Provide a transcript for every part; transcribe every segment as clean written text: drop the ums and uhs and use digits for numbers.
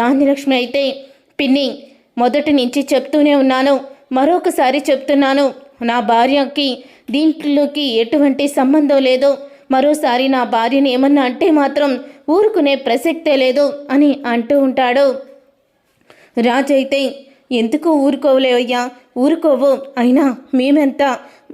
ధాన్యలక్ష్మి అయితే, పిన్ని మొదటి నుంచి చెప్తూనే ఉన్నాను, మరొకసారి చెప్తున్నాను, నా భార్యకి దీంట్లోకి ఎటువంటి సంబంధం లేదు. మరోసారి నా భార్యని ఏమన్నా అంటే మాత్రం ఊరుకునే ప్రసక్తే లేదు అని అంటూ ఉంటాడు. రాజైతే, ఎందుకు ఊరుకోవలేవయ్యా, ఊరుకోవు. అయినా మేమెంత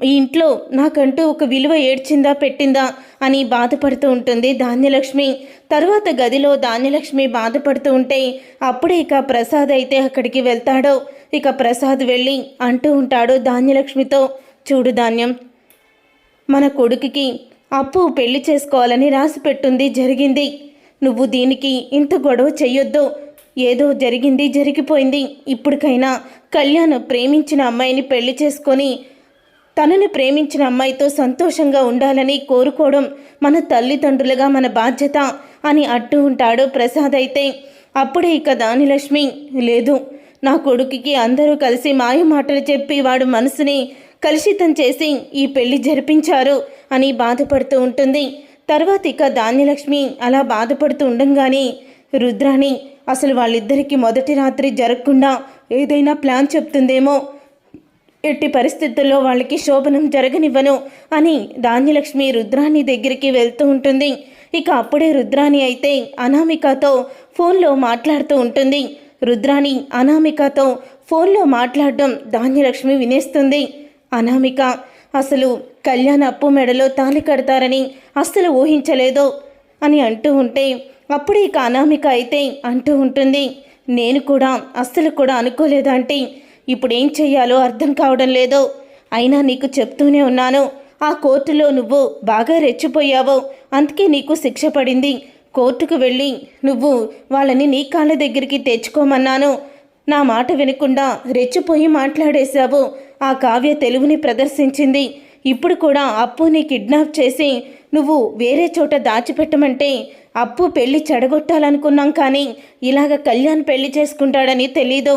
ఈ ఇంట్లో నాకంటూ ఒక విలువ ఏడ్చిందా పెట్టిందా అని బాధపడుతూ ఉంటుంది ధాన్యలక్ష్మి. తర్వాత గదిలో ధాన్యలక్ష్మి బాధపడుతూ ఉంటే అప్పుడే ఇక ప్రసాద్ అయితే అక్కడికి వెళ్తాడు. ఇక ప్రసాద్ వెళ్ళి అంటూ ఉంటాడు ధాన్యలక్ష్మితో, చూడు ధాన్యం, మన కొడుకుకి అప్పు పెళ్లి చేసుకోవాలని రాసి పెట్టుంది, జరిగింది. నువ్వు దీనికి ఇంత గొడవ చెయ్యొద్దు. ఏదో జరిగింది, జరిగిపోయింది. ఇప్పటికైనా కళ్యాణ్ ప్రేమించిన అమ్మాయిని పెళ్లి చేసుకొని తనని ప్రేమించిన అమ్మాయితో సంతోషంగా ఉండాలని కోరుకోవడం మన తల్లిదండ్రులుగా మన బాధ్యత అని అంటూ ఉంటాడు ప్రసాద్ అయితే. అప్పుడే ఇక ధాన్యలక్ష్మి, లేదు, నా కొడుకుకి అందరూ కలిసి మాయ మాటలు చెప్పి వాడు మనసుని కలుషితం చేసి ఈ పెళ్లి జరిపించారు అని బాధపడుతూ ఉంటుంది. తర్వాత ఇక ధాన్యలక్ష్మి అలా బాధపడుతూ ఉండంగానే రుద్రాణి అసలు వాళ్ళిద్దరికీ మొదటి రాత్రి జరగకుండా ఏదైనా ప్లాన్ చెప్తుందేమో, ఎట్టి పరిస్థితుల్లో వాళ్ళకి శోభనం జరగనివ్వను అని ధాన్యలక్ష్మి రుద్రాణి దగ్గరికి వెళ్తూ ఉంటుంది. ఇక అప్పుడే రుద్రాణి అయితే అనామికతో ఫోన్లో మాట్లాడుతూ ఉంటుంది. రుద్రాణి అనామికతో ఫోన్లో మాట్లాడడం ధాన్యలక్ష్మి వినేస్తుంది. అనామిక, అసలు కళ్యాణ్ అప్పు మెడలో తాళి కడతారని అస్సలు ఊహించలేదు అని అంటూ ఉంటే అప్పుడే ఇక అనామిక అయితే అంటూ ఉంటుంది, నేను కూడా అస్సలు కూడా అనుకోలేదంటే ఇప్పుడేం చెయ్యాలో అర్థం కావడం లేదు. అయినా నీకు చెప్తూనే ఉన్నాను, ఆ కోర్టులో నువ్వు బాగా రెచ్చిపోయావు, అందుకే నీకు శిక్ష పడింది. కోర్టుకు వెళ్ళి నువ్వు వాళ్ళని నీ కాళ్ళ దగ్గరికి తెచ్చుకోమన్నాను. నా మాట వినకుండా రెచ్చిపోయి మాట్లాడేశావు. ఆ కావ్య తెలుగుని ప్రదర్శించింది. ఇప్పుడు కూడా అప్పుని కిడ్నాప్ చేసి నువ్వు వేరే చోట దాచిపెట్టమంటే అప్పు పెళ్లి చెడగొట్టాలనుకున్నాం, కానీ ఇలాగ కళ్యాణ్ పెళ్లి చేసుకుంటాడని తెలీదు.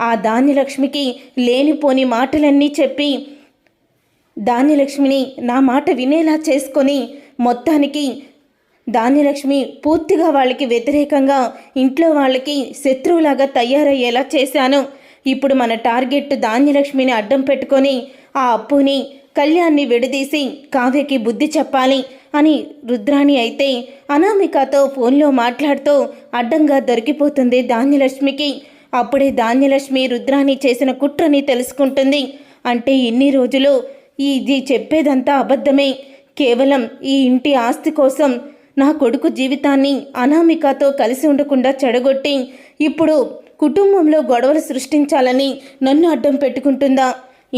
ఆ ధాన్యలక్ష్మికి లేనిపోని మాటలన్నీ చెప్పి ధాన్యలక్ష్మిని నా మాట వినేలా చేసుకొని మొత్తానికి ధాన్యలక్ష్మి పూర్తిగా వాళ్ళకి వ్యతిరేకంగా ఇంట్లో వాళ్ళకి శత్రువులాగా తయారయ్యేలా చేశాను. ఇప్పుడు మన టార్గెట్ ధాన్యలక్ష్మిని అడ్డం పెట్టుకొని ఆ అప్పుని కళ్యాణ్ని విడదీసి కావ్యకి బుద్ధి చెప్పాలి అని రుద్రాణి అయితే అనామికతో ఫోన్లో మాట్లాడుతూ అడ్డంగా దొరికిపోతుంది ధాన్యలక్ష్మికి. అప్పుడే ధాన్యలక్ష్మి రుద్రాణి చేసిన కుట్రని తెలుసుకుంటుంది. అంటే ఇన్ని రోజులు ఇది చెప్పేదంతా అబద్ధమే, కేవలం ఈ ఇంటి ఆస్తి కోసం నా కొడుకు జీవితాన్ని అనామికతో కలిసి ఉండకుండా చెడగొట్టి ఇప్పుడు కుటుంబంలో గొడవలు సృష్టించాలని నన్ను అడ్డం పెట్టుకుంటుందా?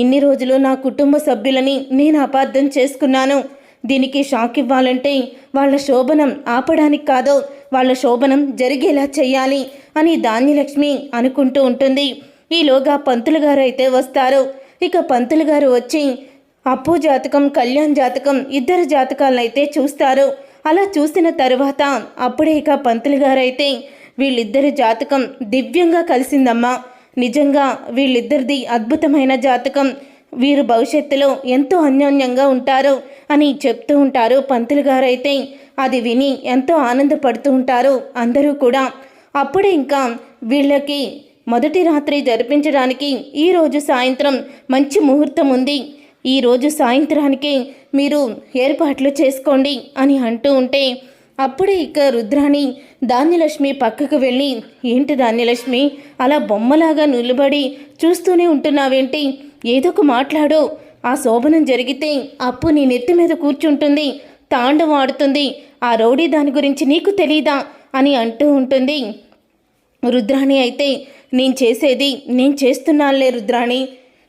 ఇన్ని రోజులు నా కుటుంబ సభ్యులని నేను అపార్థం చేసుకున్నాను. దీనికి షాక్ ఇవ్వాలంటే వాళ్ళ శోభనం ఆపడానికి కాదు, వాళ్ళ శోభనం జరిగేలా చెయ్యాలి అని ధాన్యలక్ష్మి అనుకుంటూ ఉంటుంది. ఈలోగా పంతులు గారు అయితే వస్తారు. ఇక పంతులు గారు వచ్చి అప్పు జాతకం, కళ్యాణ్ జాతకం, ఇద్దరు జాతకాలను అయితే చూస్తారు. అలా చూసిన తరువాత అప్పుడే ఇక పంతులు గారు అయితే, వీళ్ళిద్దరి జాతకం దివ్యంగా కలిసిందమ్మా, నిజంగా వీళ్ళిద్దరిది అద్భుతమైన జాతకం, వీరు భవిష్యత్తులో ఎంతో అన్యోన్యంగా ఉంటారు అని చెప్తూ ఉంటారు పంతులు గారు అయితే. అది విని ఎంతో ఆనందపడుతూ ఉంటారు అందరూ కూడా. అప్పుడే ఇంకా వీళ్ళకి మొదటి రాత్రి జరిపించడానికి ఈరోజు సాయంత్రం మంచి ముహూర్తం ఉంది, ఈరోజు సాయంత్రానికి మీరు ఏర్పాట్లు చేసుకోండి అని అంటూ ఉంటే అప్పుడే ఇక రుద్రాణి ధాన్యలక్ష్మి పక్కకు వెళ్ళి, ఏంటి ధాన్యలక్ష్మి అలా బొమ్మలాగా నిలబడి చూస్తూనే ఉంటున్నావేంటి, ఏదో ఒక మాట్లాడు. ఆ శోభనం జరిగితే అప్పు నీ నెత్తి మీద కూర్చుంటుంది, తాండవం ఆడుతుంది, ఆ రౌడీ దాని గురించి నీకు తెలీదా అని అంటూ ఉంటుంది. రుద్రాణి అయితే, నేను చేసేది నేను చేస్తున్నానులే రుద్రాణి,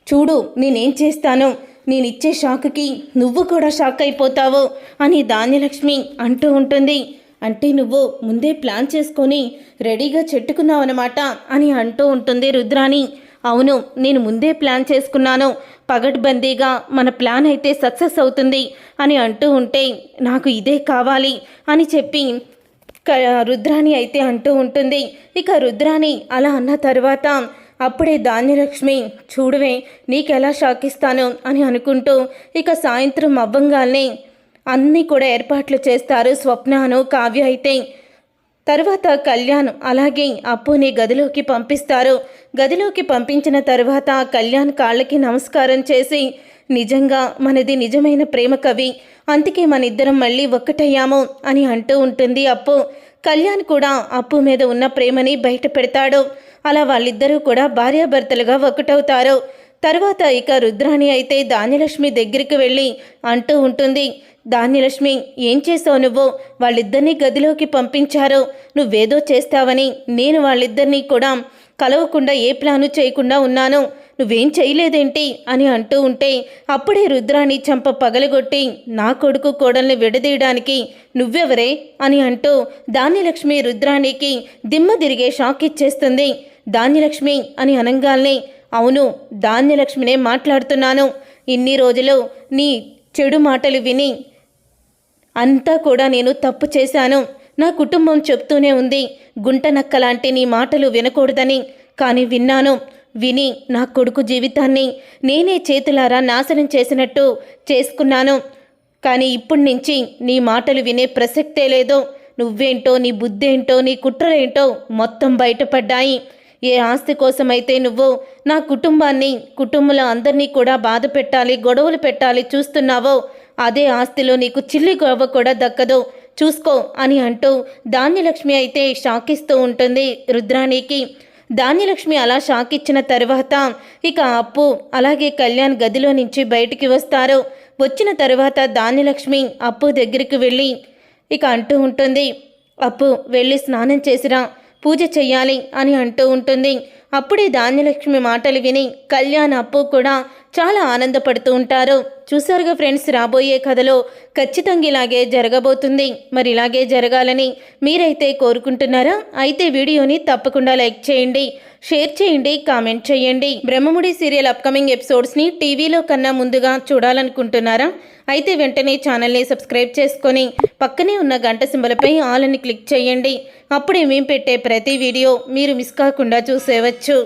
చూడు నేనేం చేస్తాను, నేనిచ్చే షాక్కి నువ్వు కూడా షాక్ అయిపోతావు అని ధాన్యలక్ష్మి అంటూ ఉంటుంది. అంటే నువ్వు ముందే ప్లాన్ చేసుకొని రెడీగా చెట్టుకున్నావు అన్నమాట అని అంటూ ఉంటుంది రుద్రాణి. అవును, నేను ముందే ప్లాన్ చేసుకున్నాను, పగడ్బందీగా మన ప్లాన్ అయితే సక్సెస్ అవుతుంది అని అంటూ ఉంటే నాకు ఇదే కావాలి అని చెప్పి రుద్రాణి అయితే అంటూ ఉంటుంది. ఇక రుద్రాణి అలా అన్న తర్వాత అప్పుడే ధాన్యలక్ష్మి, చూడవే నీకెలా షాక్ ఇస్తాను అని అనుకుంటూ ఇక సాయంత్రం అవ్వంగానే అన్నీ కూడా ఏర్పాట్లు చేస్తారు స్వప్నను కావ్య అయితే. తర్వాత కళ్యాణ్ అలాగే అప్పుని గదిలోకి పంపిస్తారు. గదిలోకి పంపించిన తర్వాత కళ్యాణ్ కాళ్ళకి నమస్కారం చేసి, నిజంగా మనది నిజమైన ప్రేమ కవి, అందుకే మన ఇద్దరం మళ్ళీ ఒక్కటయ్యాము అని అంటూ ఉంటుంది అప్పు. కళ్యాణ్ కూడా అప్పు మీద ఉన్న ప్రేమని బయట పెడతాడు. అలా వాళ్ళిద్దరూ కూడా భార్యాభర్తలుగా ఒకటవుతారు. తర్వాత ఇక రుద్రాణి అయితే ధాన్యలక్ష్మి దగ్గరికి వెళ్ళి అంటూ ఉంటుంది, ధాన్యలక్ష్మి, ఏం చేసావు నువ్వు? వాళ్ళిద్దరినీ గదిలోకి పంపించారు, నువ్వేదో చేస్తావని నేను వాళ్ళిద్దరినీ కూడా కలవకుండా ఏ ప్లాను చేయకుండా ఉన్నాను, నువ్వేం చేయలేదేంటి అని అంటూ ఉంటే అప్పుడే రుద్రాణి చెంప పగలగొట్టి, నా కొడుకు కోడల్ని విడదీయడానికి నువ్వెవరే అని అంటూ ధాన్యలక్ష్మి రుద్రాణికి దిమ్మ తిరిగే షాక్ ఇచ్చేస్తుంది. ధాన్యలక్ష్మి అని అనంగాల్ని, అవును ధాన్యలక్ష్మినే మాట్లాడుతున్నాను, ఇన్ని రోజులు నీ చెడు మాటలు విని అంతా కూడా నేను తప్పు చేశాను, నా కుటుంబం చెప్తూనే ఉంది గుంట నక్కలాంటి నీ మాటలు వినకూడదని, కానీ విని నా కొడుకు జీవితాన్ని నేనే చేతులారా నాశనం చేసినట్టు చేసుకున్నాను. కానీ ఇప్పటి నుంచి నీ మాటలు వినే ప్రసక్తే లేదు, నువ్వేంటో నీ బుద్ధేంటో నీ కుట్రలేంటో మొత్తం బయటపడ్డాయి. ఏ ఆస్తి కోసమైతే నువ్వు నా కుటుంబంలో అందరినీ కూడా బాధ పెట్టాలి, గొడవలు పెట్టాలి చూస్తున్నావో అదే ఆస్తిలో నీకు చిల్లి గొడవ కూడా దక్కదు, చూసుకో అని అంటూ ధాన్యలక్ష్మి అయితే షాక్ ఇస్తూ ఉంటుంది రుద్రాణికి. ధాన్యలక్ష్మి అలా షాక్ ఇచ్చిన తర్వాత ఇక అప్పు అలాగే కళ్యాణ్ గదిలో నుంచి బయటికి వస్తారు. వచ్చిన తర్వాత ధాన్యలక్ష్మి అప్పు దగ్గరికి వెళ్ళి ఇక అంటూ ఉంటుంది, అప్పు వెళ్ళి స్నానం చేసిరా, పూజ చెయ్యాలి అని అంటూ ఉంటుంది. అప్పుడే ధాన్యలక్ష్మి మాటలు విని కళ్యాణ్ అప్పు కూడా చాలా ఆనందపడుతూ ఉంటారు. చూసారుగా ఫ్రెండ్స్, రాబోయే కథలో ఖచ్చితంగా ఇలాగే జరగబోతుంది. మరి ఇలాగే జరగాలని మీరైతే కోరుకుంటున్నారా? అయితే వీడియోని తప్పకుండా లైక్ చేయండి, షేర్ చేయండి, కామెంట్ చేయండి. బ్రహ్మముడి సీరియల్ అప్కమింగ్ ఎపిసోడ్స్ని టీవీలో కన్నా ముందుగా చూడాలనుకుంటున్నారా? అయితే వెంటనే ఛానల్ని సబ్స్క్రైబ్ చేసుకొని పక్కనే ఉన్న గంట సింబలపై ఆల్ అని క్లిక్ చేయండి. అప్పుడే మేము పెట్టే ప్రతి వీడియో మీరు మిస్ కాకుండా చూసేవచ్చు.